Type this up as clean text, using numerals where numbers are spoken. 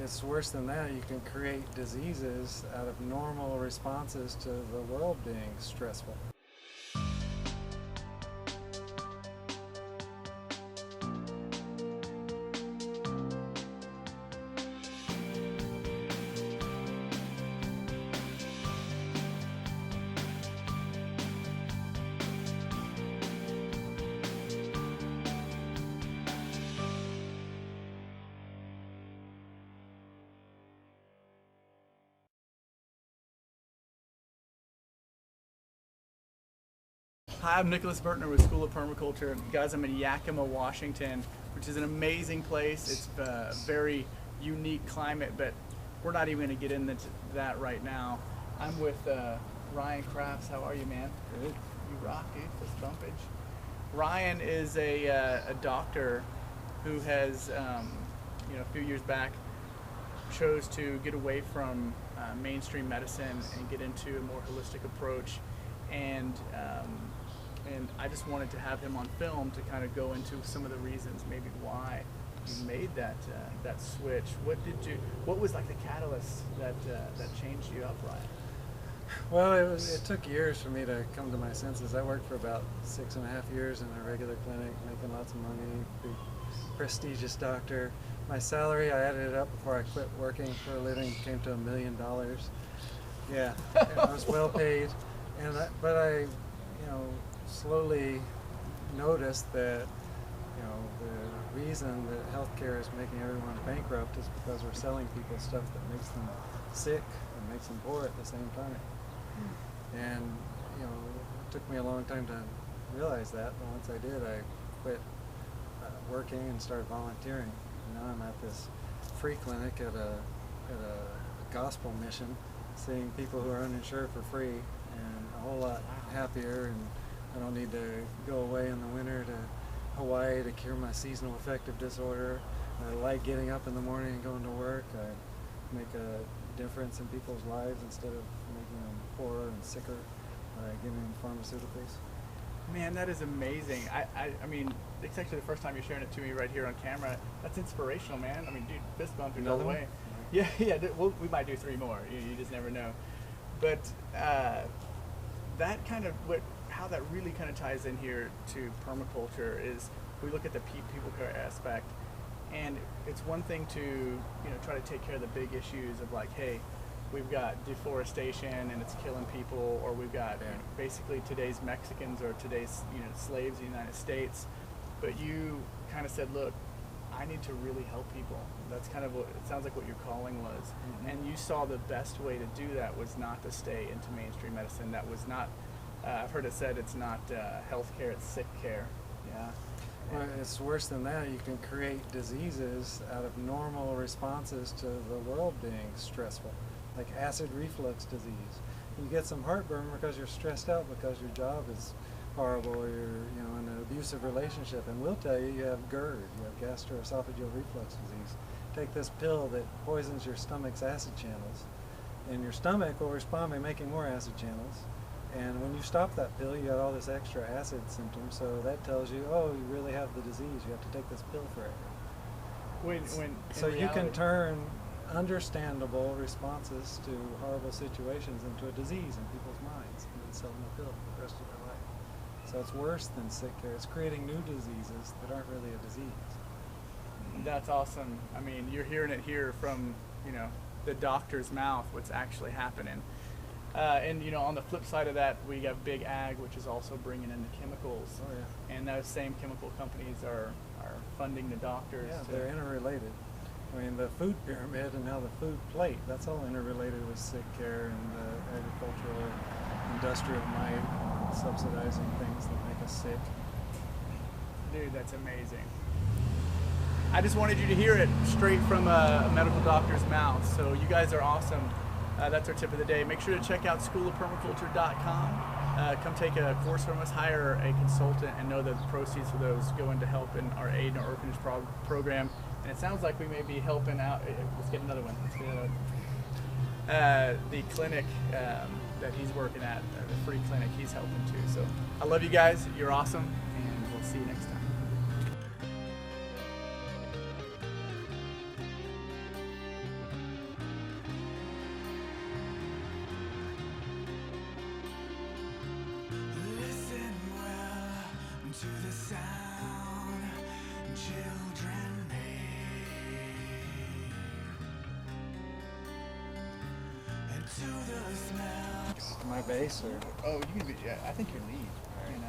it's worse than that. You can create diseases out of normal responses to the world being stressful. Hi, I'm Nicholas Burtner with School of Permaculture. Guys, I'm in Yakima, Washington, which is an amazing place. It's a very unique climate, but we're not even going to get into that right now. I'm with Ryan Crafts. How are you, man? Good. You rock, dude. Fist bumpage. Ryan is a doctor who has, a few years back, chose to get away from mainstream medicine and get into a more holistic approach. And I just wanted to have him on film to kind of go into some of the reasons, maybe why you made that switch. What was like the catalyst that changed you up, Ryan? Well, it took years for me to come to my senses. I worked for about 6.5 years in a regular clinic, making lots of money, big prestigious doctor. My salary, I added it up before I quit working for a living, came to $1 million. Yeah, I was well paid, but I slowly noticed that the reason that healthcare is making everyone bankrupt is because we're selling people stuff that makes them sick and makes them poor at the same time. And it took me a long time to realize that, but once I did, I quit working and started volunteering. And now I'm at this free clinic at a gospel mission, seeing people who are uninsured for free, and a whole lot happier. And I don't need to go away in the winter to Hawaii to cure my seasonal affective disorder. I like getting up in the morning and going to work. I make a difference in people's lives instead of making them poorer and sicker by giving them pharmaceuticals. Man, that is amazing. I mean, it's actually the first time you're sharing it to me right here on camera. That's inspirational, man. I mean, dude, fist bump it all the way. Yeah, we might do 3 more. You just never know. But that kind of how that really kind of ties in here to permaculture is we look at the people care aspect, and it's one thing to try to take care of the big issues of like, hey, we've got deforestation and it's killing people, or we've got basically today's Mexicans or today's slaves in the United States. But you kind of said, look, I need to really help people. That's kind of what it sounds like what your calling was. Mm-hmm. And you saw the best way to do that was not to stay into mainstream medicine. That was not, I've heard it said it's not healthcare, it's sick care. Yeah. Well, it's worse than that. You can create diseases out of normal responses to the world being stressful, like acid reflux disease. You get some heartburn because you're stressed out because your job is horrible, or you're in an abusive relationship, and we'll tell you have GERD, you have gastroesophageal reflux disease. Take this pill that poisons your stomach's acid channels, and your stomach will respond by making more acid channels. And when you stop that pill, you got all this extra acid symptoms, so that tells you, oh, you really have the disease, you have to take this pill forever. So you can turn understandable responses to horrible situations into a disease in people's minds, and then sell them a pill for the rest of their life. So it's worse than sick care. It's creating new diseases that aren't really a disease. That's awesome. I mean, you're hearing it here from the doctor's mouth, what's actually happening. And on the flip side of that, we got big ag, which is also bringing in the chemicals. Oh yeah. And those same chemical companies are funding the doctors. Yeah, they're interrelated. I mean, the food pyramid and now the food plate, that's all interrelated with sick care and the agricultural, industrial might, subsidizing things that make us sick. Dude, that's amazing. I just wanted you to hear it straight from a medical doctor's mouth. So you guys are awesome. That's our tip of the day. Make sure to check out schoolofpermaculture.com. Come take a course from us, hire a consultant, and know that the proceeds for those go into help in our aid and our orphanage program. And it sounds like we may be helping out. Let's get another one. The clinic that he's working at, the free clinic, he's helping too. So I love you guys. You're awesome, and we'll see you next time. My bass or Oh, you can be. Yeah, I think you're lead.